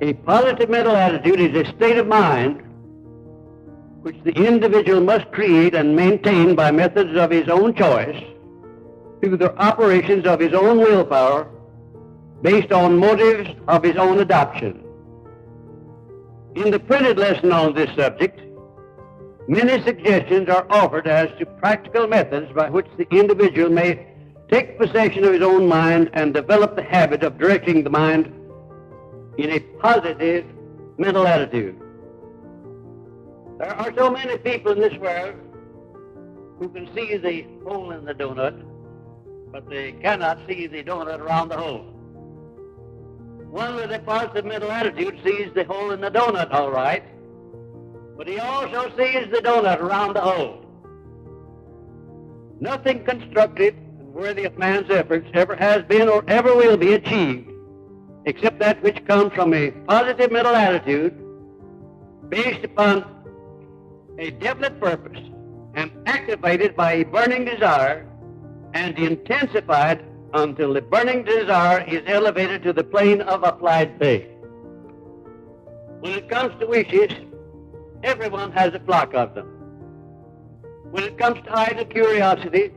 A positive mental attitude is a state of mind which the individual must create and maintain by methods of his own choice through the operations of his own willpower based on motives of his own adoption. In the printed lesson on this subject, many suggestions are offered as to practical methods by which the individual may take possession of his own mind and develop the habit of directing the mind in a positive mental attitude. There are so many people in this world who can see the hole in the donut, but they cannot see the donut around the hole. One with a positive mental attitude sees the hole in the donut all right, but he also sees the donut around the hole. Nothing constructive and worthy of man's efforts ever has been or ever will be achieved except that which comes from a positive mental attitude based upon a definite purpose and activated by a burning desire and intensified until the burning desire is elevated to the plane of applied faith. When it comes to wishes, everyone has a flock of them. When it comes to idle curiosity,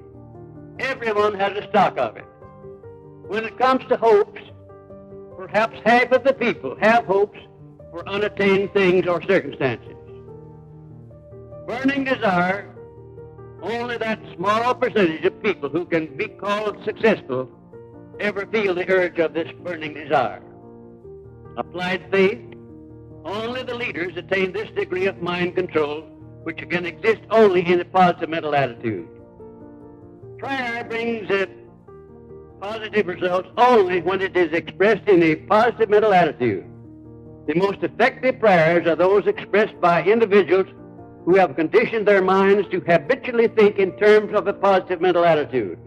everyone has a stock of it. When it comes to hopes, perhaps half of the people have hopes for unattained things or circumstances. Burning desire, only that small percentage of people who can be called successful ever feel the urge of this burning desire. Applied faith, only the leaders attain this degree of mind control, which can exist only in a positive mental attitude. Prayer brings positive results only when it is expressed in a positive mental attitude. The most effective prayers are those expressed by individuals who have conditioned their minds to habitually think in terms of a positive mental attitude.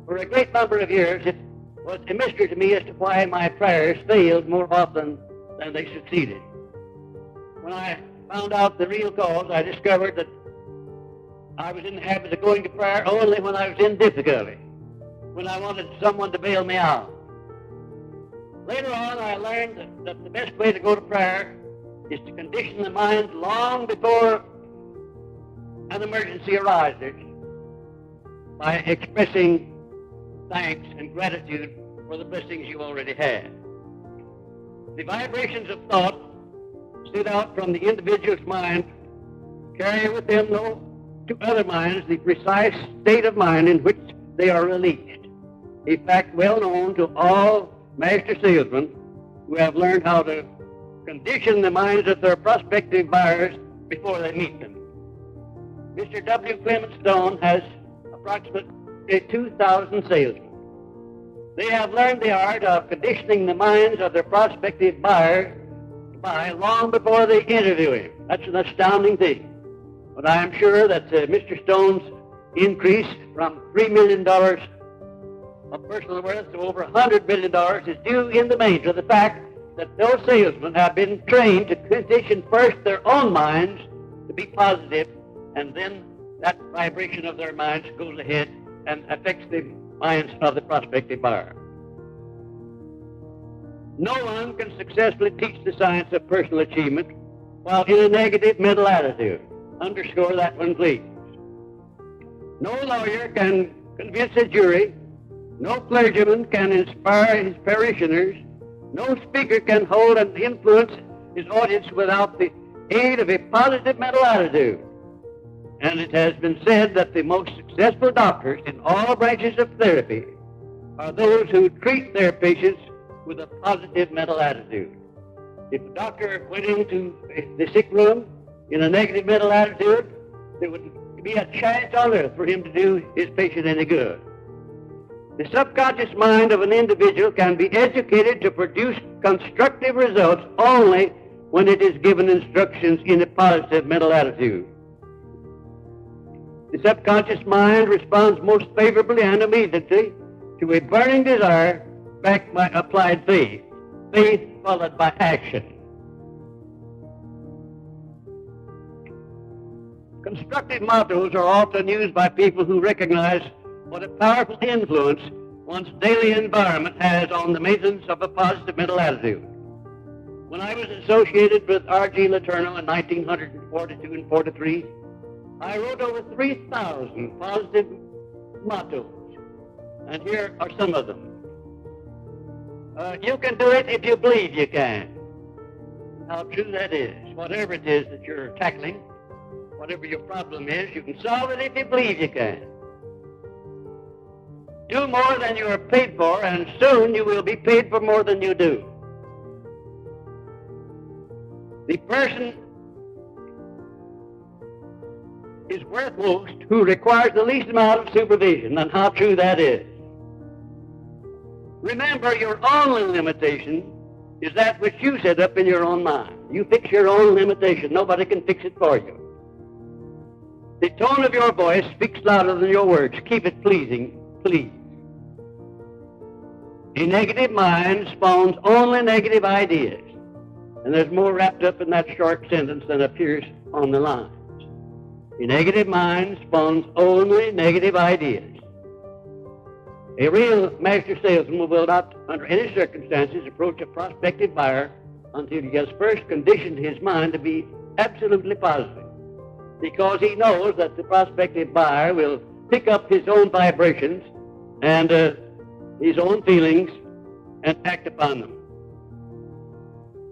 For a great number of years, it was a mystery to me as to why my prayers failed more often than they succeeded. When I found out the real cause, I discovered that I was in the habit of going to prayer only when I was in difficulty, when I wanted someone to bail me out. Later on, I learned that the best way to go to prayer is to condition the mind long before an emergency arises by expressing thanks and gratitude for the blessings you already had. The vibrations of thought sent out from the individual's mind carry with them to other minds the precise state of mind in which they are released, a fact well known to all master salesmen who have learned how to condition the minds of their prospective buyers before they meet them. Mr. W. Clement Stone has approximately 2,000 salesmen. They have learned the art of conditioning the minds of their prospective buyer to buy long before they interview him. That's an astounding thing. But I am sure that Mr. Stone's increase from $3 million of personal worth to over $100 million is due in the main to the fact that those salesmen have been trained to condition first their own minds to be positive, and then that vibration of their minds goes ahead and affects the minds of the prospective buyer. No one can successfully teach the science of personal achievement while in a negative mental attitude. Underscore that one, please. No lawyer can convince a jury. No clergyman can inspire his parishioners. No speaker can hold and influence his audience without the aid of a positive mental attitude. And it has been said that the most successful doctors in all branches of therapy are those who treat their patients with a positive mental attitude. If a doctor went into the sick room in a negative mental attitude, there would be a chance on earth for him to do his patient any good. The subconscious mind of an individual can be educated to produce constructive results only when it is given instructions in a positive mental attitude. The subconscious mind responds most favorably and immediately to a burning desire backed by applied faith, faith followed by action. Constructive mottos are often used by people who recognize what a powerful influence one's daily environment has on the maintenance of a positive mental attitude. When I was associated with R.G. Letourneau in 1942 and 43, I wrote over 3,000 positive mottos, and here are some of them. You can do it if you believe you can. How true that is. Whatever it is that you're tackling, whatever your problem is, you can solve it if you believe you can. Do more than you are paid for, and soon you will be paid for more than you do. The person is worth most who requires the least amount of supervision, and how true that is. Remember, your only limitation is that which you set up in your own mind. You fix your own limitation. Nobody can fix it for you. The tone of your voice speaks louder than your words. Keep it pleasing, please. A negative mind spawns only negative ideas. And there's more wrapped up in that short sentence than appears on the lines. A negative mind spawns only negative ideas. A real master salesman will not, under any circumstances, approach a prospective buyer until he has first conditioned his mind to be absolutely positive, because he knows that the prospective buyer will pick up his own vibrations and his own feelings and act upon them.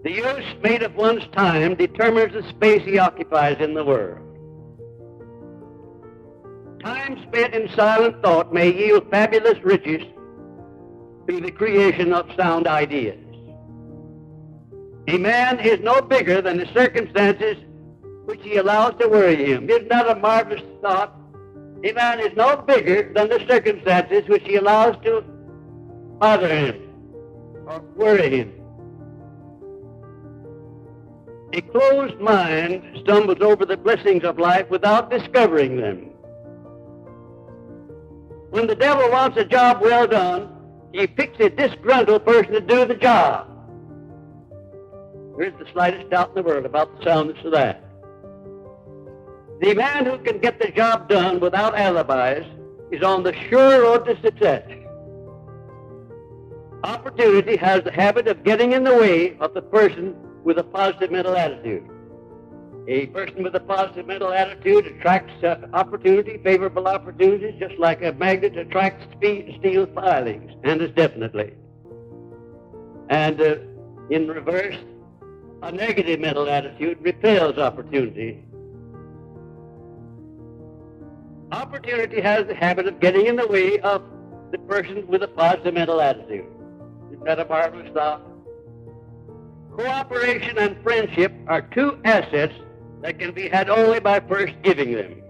The use made of one's time determines the space he occupies in the world. Time spent in silent thought may yield fabulous riches through the creation of sound ideas. A man is no bigger than the circumstances which he allows to worry him. Isn't that a marvelous thought? A man is no bigger than the circumstances which he allows to bother him or worry him. A closed mind stumbles over the blessings of life without discovering them. When the devil wants a job well done, he picks a disgruntled person to do the job. There's the slightest doubt in the world about the soundness of that. The man who can get the job done without alibis is on the sure road to success. Opportunity has the habit of getting in the way of the person with a positive mental attitude. A person with a positive mental attitude attracts opportunity, favorable opportunities, just like a magnet attracts steel filings, and as definitely. And in reverse, a negative mental attitude repels opportunity. Opportunity has the habit of getting in the way of the person with a positive mental attitude. Isn't that a marvelous thought? Cooperation and friendship are two assets that can be had only by first giving them.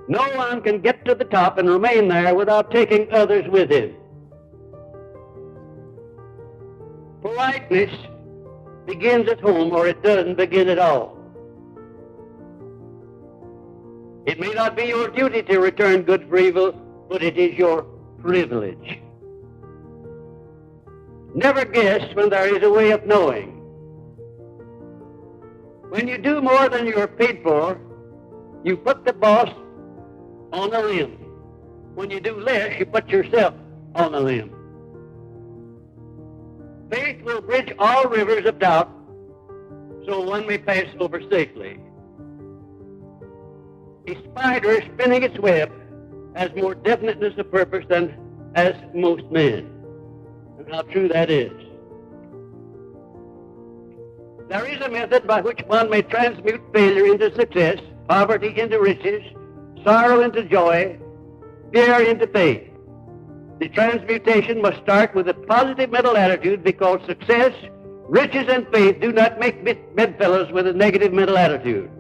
No one can get to the top and remain there without taking others with him. Politeness begins at home, or it doesn't begin at all. It may not be your duty to return good for evil, but it is your privilege. Never guess when there is a way of knowing. When you do more than you are paid for, you put the boss on a limb. When you do less, you put yourself on a limb. Faith will bridge all rivers of doubt, so one may pass over safely. A spider spinning its web has more definiteness of purpose than has most men. And how true that is. There is a method by which one may transmute failure into success, poverty into riches, sorrow into joy, fear into faith. The transmutation must start with a positive mental attitude, because success, riches, and faith do not make bedfellows with a negative mental attitude.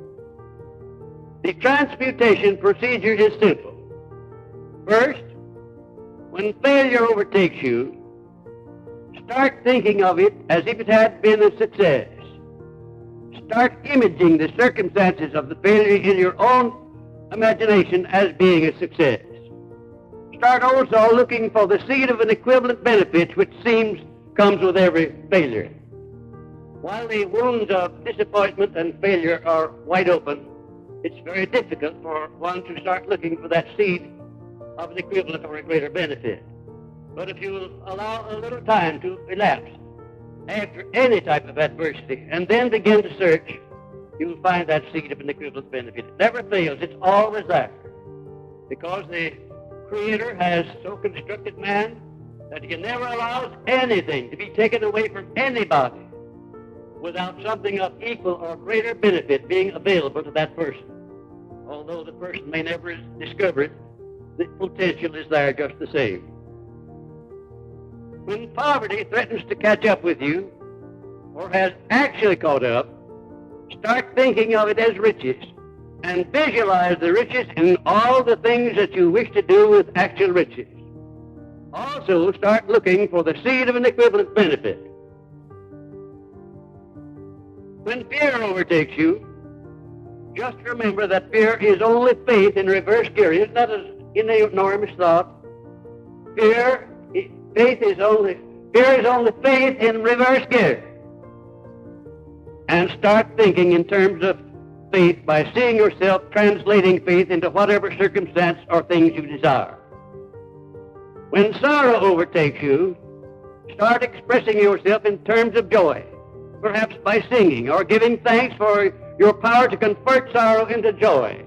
The transmutation procedure is simple. First, when failure overtakes you, start thinking of it as if it had been a success. Start imaging the circumstances of the failure in your own imagination as being a success. Start also looking for the seed of an equivalent benefit which seems comes with every failure. While the wounds of disappointment and failure are wide open, it's very difficult for one to start looking for that seed of an equivalent or a greater benefit. But if you will allow a little time to elapse after any type of adversity, and then begin to search, you'll find that seed of an equivalent benefit. It never fails. It's always there. Because the Creator has so constructed man that he never allows anything to be taken away from anybody without something of equal or greater benefit being available to that person. Although the person may never discover it, the potential is there just the same. When poverty threatens to catch up with you, or has actually caught up, start thinking of it as riches, and visualize the riches in all the things that you wish to do with actual riches. Also, start looking for the seed of an equivalent benefit. When fear overtakes you, just remember that fear is only faith in reverse gear. Isn't that an enormous thought? Fear is only faith in reverse gear. And start thinking in terms of faith by seeing yourself translating faith into whatever circumstance or things you desire. When sorrow overtakes you, start expressing yourself in terms of joy, perhaps by singing or giving thanks for your power to convert sorrow into joy.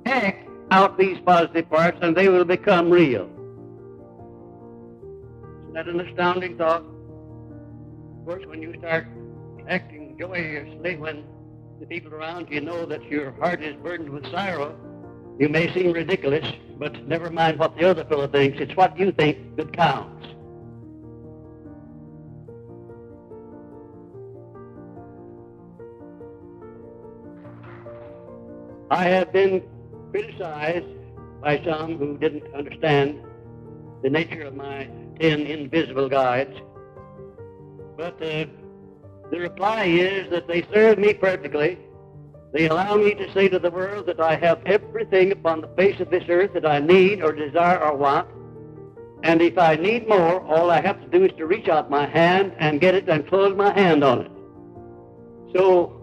Act out these positive parts and they will become real. Isn't that an astounding thought? Of course, when you start acting joyously when the people around you know that your heart is burdened with sorrow, you may seem ridiculous, but never mind what the other fellow thinks. It's what you think that counts. I have been criticized by some who didn't understand the nature of my 10 invisible guides, but the reply is that they serve me perfectly. They allow me to say to the world that I have everything upon the face of this earth that I need or desire or want, and if I need more, all I have to do is to reach out my hand and get it and close my hand on it. So,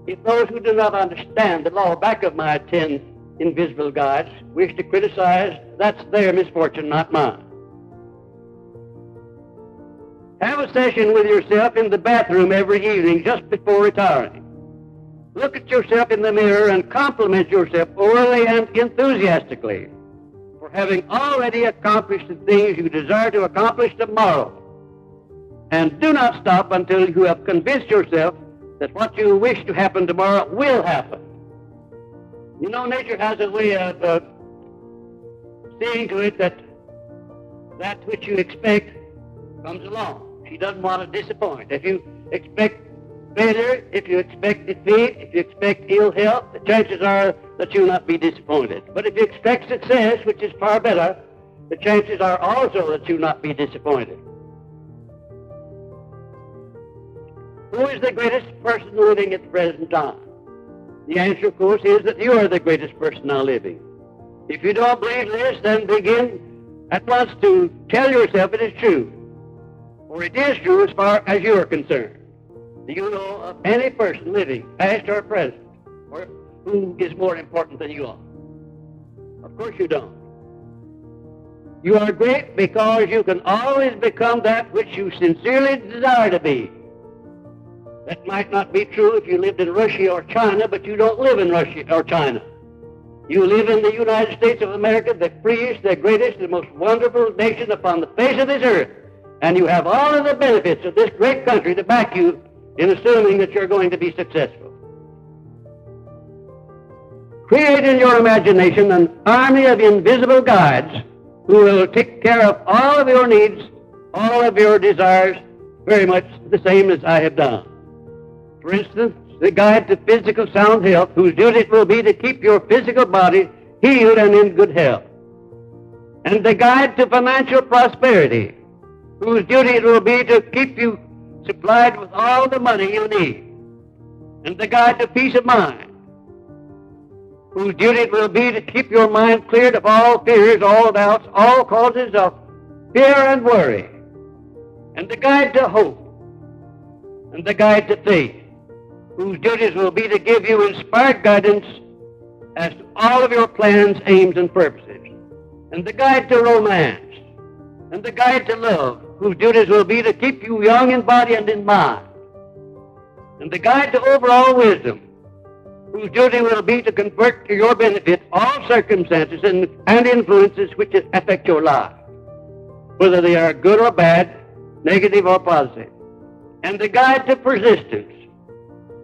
if those who do not understand the law back of my 10 invisible guides wish to criticize, that's their misfortune, not mine. Have a session with yourself in the bathroom every evening just before retiring. Look at yourself in the mirror and compliment yourself orally and enthusiastically for having already accomplished the things you desire to accomplish tomorrow. And do not stop until you have convinced yourself that what you wish to happen tomorrow will happen. You know, nature has a way of seeing to it that that which you expect comes along. She doesn't want to disappoint. If you expect failure, if you expect defeat, if you expect ill health, the chances are that you'll not be disappointed. But if you expect success, which is far better, the chances are also that you'll not be disappointed. Who is the greatest person living at the present time? The answer, of course, is that you are the greatest person now living. If you don't believe this, then begin at once to tell yourself it is true. For it is true as far as you are concerned. Do you know of any person living, past or present, or who is more important than you are? Of course you don't. You are great because you can always become that which you sincerely desire to be. That might not be true if you lived in Russia or China, but you don't live in Russia or China. You live in the United States of America, the freest, the greatest, the most wonderful nation upon the face of this earth. And you have all of the benefits of this great country to back you in assuming that you're going to be successful. Create in your imagination an army of invisible guides who will take care of all of your needs, all of your desires, very much the same as I have done. For instance, the guide to physical sound health, whose duty it will be to keep your physical body healed and in good health. And the guide to financial prosperity, whose duty it will be to keep you supplied with all the money you need. And the guide to peace of mind, whose duty it will be to keep your mind cleared of all fears, all doubts, all causes of fear and worry. And the guide to hope, and the guide to faith, whose duties will be to give you inspired guidance as to all of your plans, aims, and purposes. And the guide to romance, and the guide to love, whose duties will be to keep you young in body and in mind, and the guide to overall wisdom, whose duty will be to convert to your benefit all circumstances and influences which affect your life, whether they are good or bad, negative or positive, and the guide to persistence,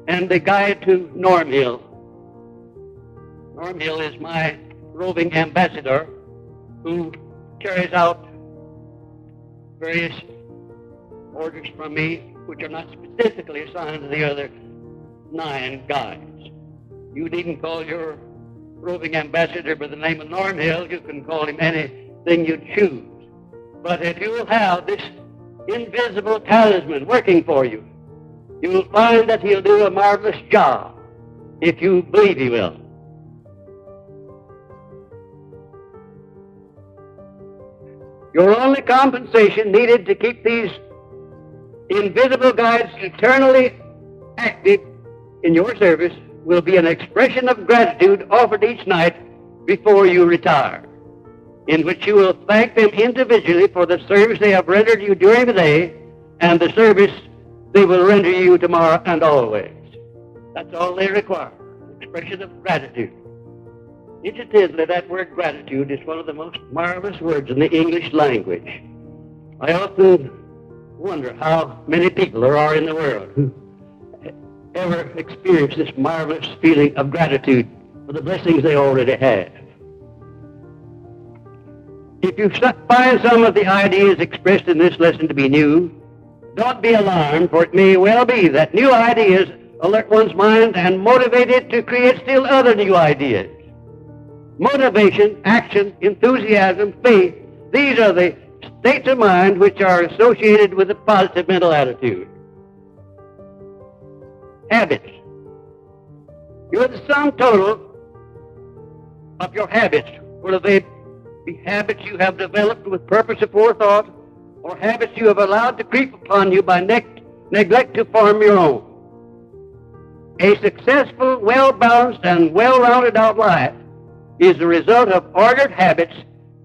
and the guide to Norm Hill. Norm Hill is my roving ambassador who carries out various orders from me which are not specifically assigned to the other 9 guides. You needn't call your roving ambassador by the name of Norm Hill. You can call him anything you choose. But if you will have this invisible talisman working for you, you will find that he'll do a marvelous job if you believe he will. Your only compensation needed to keep these invisible guides eternally active in your service will be an expression of gratitude offered each night before you retire, in which you will thank them individually for the service they have rendered you during the day and the service they will render you tomorrow and always. That's all they require, expression of gratitude. Incidentally, that word gratitude is one of the most marvelous words in the English language. I often wonder how many people there are in the world who ever experience this marvelous feeling of gratitude for the blessings they already have. If you find some of the ideas expressed in this lesson to be new, don't be alarmed, for it may well be that new ideas alert one's mind and motivate it to create still other new ideas. Motivation, action, enthusiasm, faith, these are the states of mind which are associated with a positive mental attitude. Habits. You're the sum total of your habits, whether they be habits you have developed with purpose of forethought or habits you have allowed to creep upon you by neglect to form your own. A successful, well-balanced, and well-rounded out life is the result of ordered habits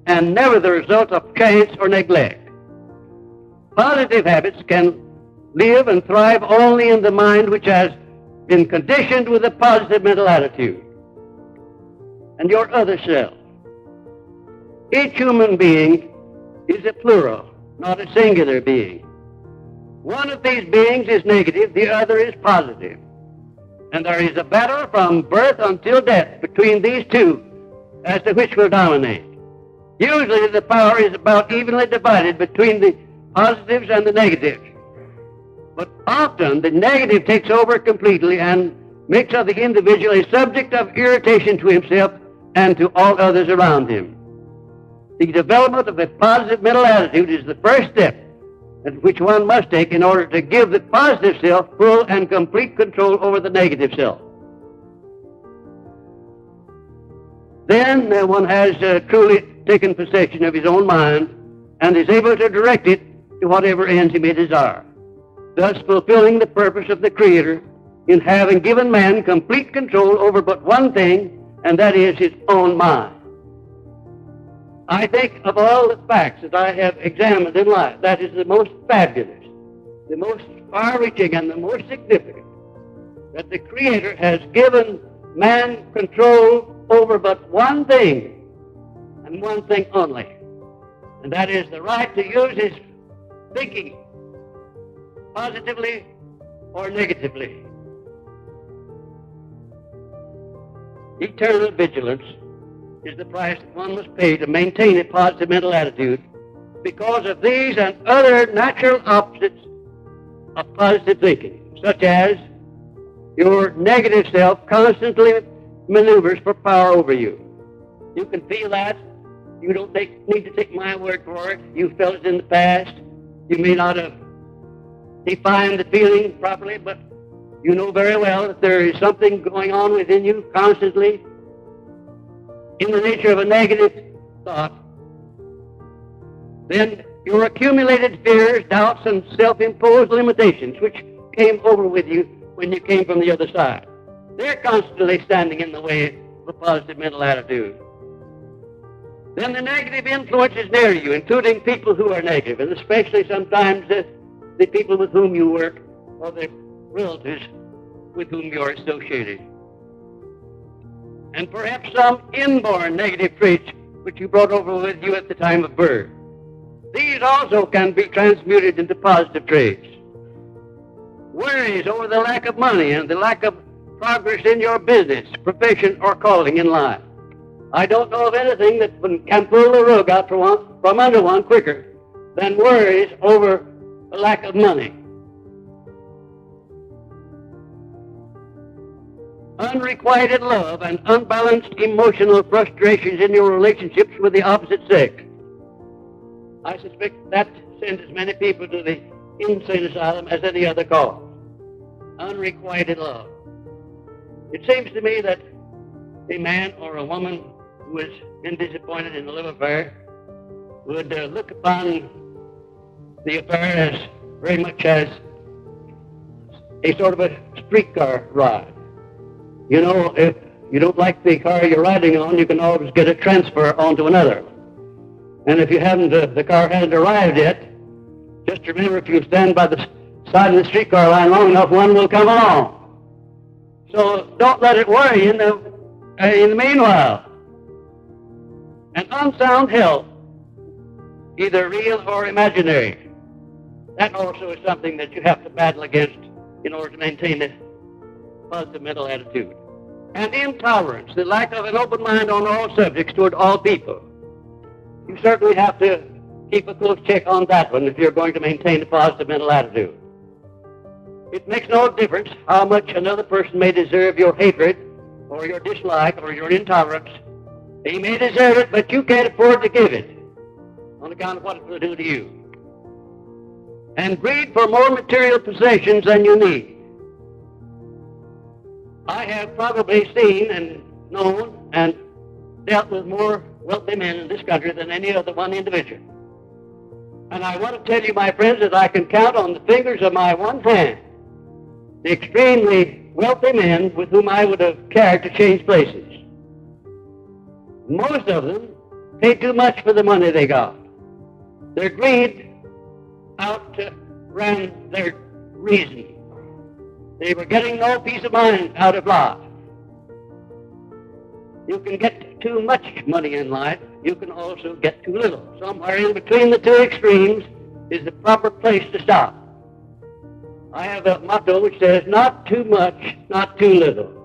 and never the result of chance or neglect. Positive habits can live and thrive only in the mind which has been conditioned with a positive mental attitude. And your other self. Each human being is a plural, not a singular being. One of these beings is negative, the other is positive. And there is a battle from birth until death between these two as to which will dominate. Usually the power is about evenly divided between the positives and the negatives. But often the negative takes over completely and makes of the individual a subject of irritation to himself and to all others around him. The development of a positive mental attitude is the first step which one must take in order to give the positive self full and complete control over the negative self. Then one has truly taken possession of his own mind and is able to direct it to whatever ends he may desire, thus fulfilling the purpose of the Creator in having given man complete control over but one thing, and that is his own mind. I think of all the facts that I have examined in life, that is the most fabulous, the most far-reaching, and the most significant, that the Creator has given man control over but one thing, and one thing only, and that is the right to use his thinking positively or negatively. Eternal vigilance is the price that one must pay to maintain a positive mental attitude because of these and other natural opposites of positive thinking, such as your negative self constantly maneuvers for power over you. You can feel that. You don't need to take my word for it. You felt it in the past. You may not have defined the feeling properly, but you know very well that there is something going on within you constantly in the nature of a negative thought. Then your accumulated fears, doubts, and self-imposed limitations, which came over with you when you came from the other side, they're constantly standing in the way of a positive mental attitude. then the negative influences near you, including people who are negative, and especially sometimes the people with whom you work or the relatives with whom you are associated. And perhaps some inborn negative traits which you brought over with you at the time of birth. These also can be transmuted into positive traits. Worries over the lack of money and the lack of progress in your business, profession, or calling in life. I don't know of anything that can pull the rug out from under one quicker than worries over the lack of money. Unrequited love and unbalanced emotional frustrations in your relationships with the opposite sex. I suspect that sends as many people to the insane asylum as any other cause. Unrequited love. It seems to me that a man or a woman who has been disappointed in a love affair would look upon the affair as very much as a sort of a streetcar ride. You know, if you don't like the car you're riding on, you can always get a transfer onto another. And if you haven't, the car hasn't arrived yet, just remember, if you stand by the side of the streetcar line long enough, one will come along. So don't let it worry you in the meanwhile. And unsound health, either real or imaginary, that also is something that you have to battle against in order to maintain a positive mental attitude. And intolerance, the lack of an open mind on all subjects toward all people. You certainly have to keep a close check on that one if you're going to maintain a positive mental attitude. It makes no difference how much another person may deserve your hatred or your dislike or your intolerance. He may deserve it, but you can't afford to give it on account of what it will do to you. And greed for more material possessions than you need. I have probably seen and known and dealt with more wealthy men in this country than any other one individual. And I want to tell you, my friends, that I can count on the fingers of my one hand the extremely wealthy men with whom I would have cared to change places. Most of them paid too much for the money they got. Their greed outran their reason. They were getting no peace of mind out of life. You can get too much money in life. You can also get too little. Somewhere in between the two extremes is the proper place to stop. I have a motto which says, not too much, not too little.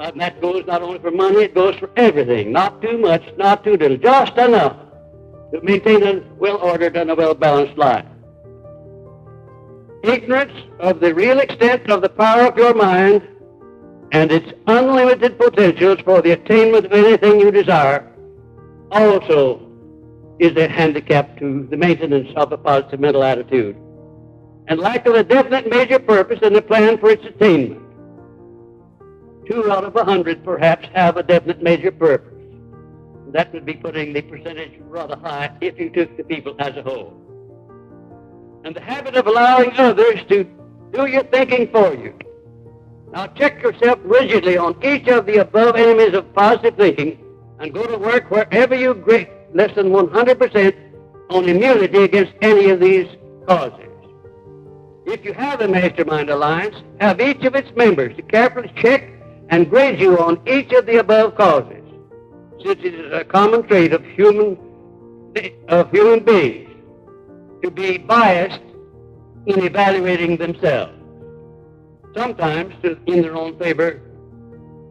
And that goes not only for money, it goes for everything. Not too much, not too little. Just enough to maintain a well-ordered and a well-balanced life. Ignorance of the real extent of the power of your mind and its unlimited potentials for the attainment of anything you desire also is a handicap to the maintenance of a positive mental attitude. And lack of a definite major purpose and a plan for its attainment. 2 out of 100 perhaps have a definite major purpose. That would be putting the percentage rather high if you took the people as a whole. And the habit of allowing others to do your thinking for you. Now check yourself rigidly on each of the above enemies of positive thinking and go to work wherever you grade less than 100% on immunity against any of these causes. If you have a mastermind alliance, have each of its members to carefully check and grade you on each of the above causes, since it is a common trait of human beings to be biased in evaluating themselves, sometimes in their own favor,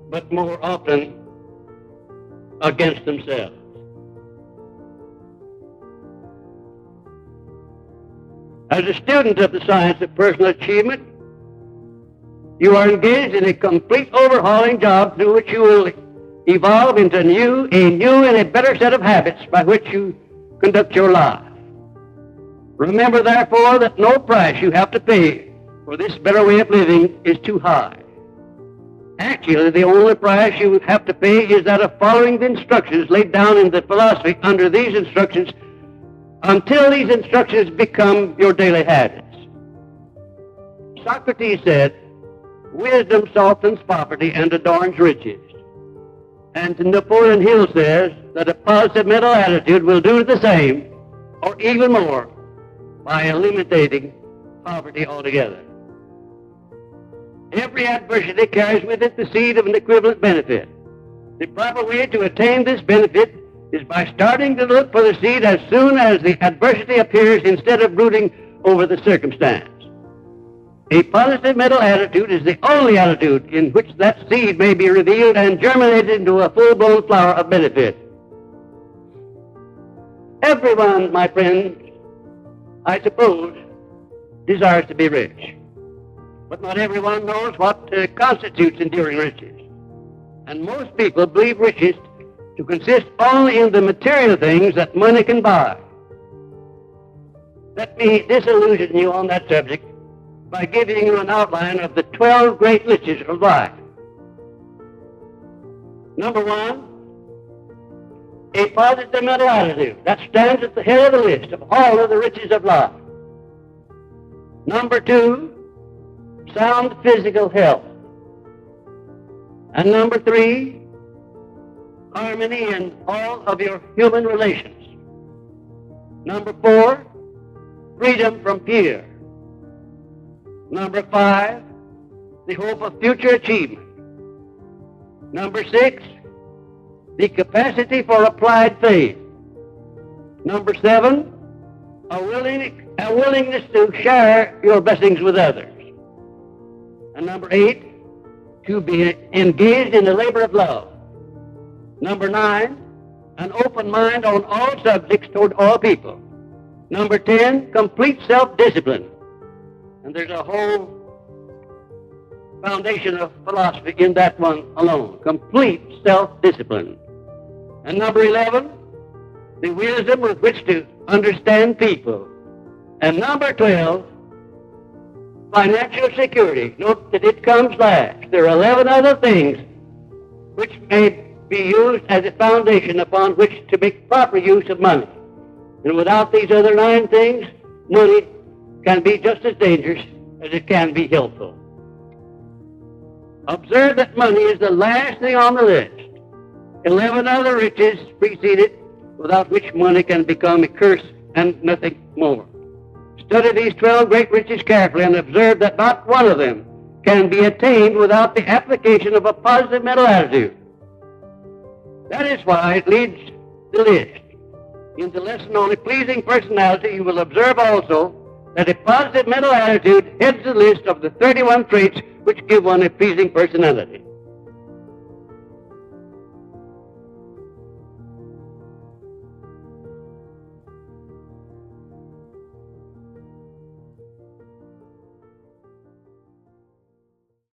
but more often against themselves. As a student of the science of personal achievement, you are engaged in a complete overhauling job through which you will evolve into a new and a better set of habits by which you conduct your life. Remember, therefore, that no price you have to pay for this better way of living is too high. Actually, the only price you have to pay is that of following the instructions laid down in the philosophy under these instructions until these instructions become your daily habits. Socrates said, "Wisdom softens poverty and adorns riches." And Napoleon Hill says that a positive mental attitude will do the same, or even more, by eliminating poverty altogether. Every adversity carries with it the seed of an equivalent benefit. The proper way to attain this benefit is by starting to look for the seed as soon as the adversity appears instead of brooding over the circumstance. A positive mental attitude is the only attitude in which that seed may be revealed and germinated into a full-blown flower of benefit. Everyone, my friends, I suppose, desires to be rich. But not everyone knows what constitutes enduring riches. And most people believe riches to consist only in the material things that money can buy. Let me disillusion you on that subject by giving you an outline of the 12 great riches of life. Number one, a positive mental attitude. That stands at the head of the list of all of the riches of life. Number two, sound physical health. And number three, harmony in all of your human relations. Number four, freedom from fear. Number five, the hope of future achievement. Number six, the capacity for applied faith. Number seven, a willingness to share your blessings with others. And number eight, to be engaged in the labor of love. Number nine, an open mind on all subjects toward all people. Number 10, complete self-discipline. And there's a whole foundation of philosophy in that one alone. Complete self-discipline. And number 11, the wisdom with which to understand people. And number 12, financial security. Note that it comes last. There are 11 other things which may be used as a foundation upon which to make proper use of money. And without these other 9 things, money can be just as dangerous as it can be helpful. Observe that money is the last thing on the list. 11 other riches precede it, without which money can become a curse and nothing more. Study these 12 great riches carefully and observe that not one of them can be attained without the application of a positive mental attitude. That is why it leads the list. In the lesson on a pleasing personality, you will observe also that a positive mental attitude heads the list of the 31 traits which give one a pleasing personality.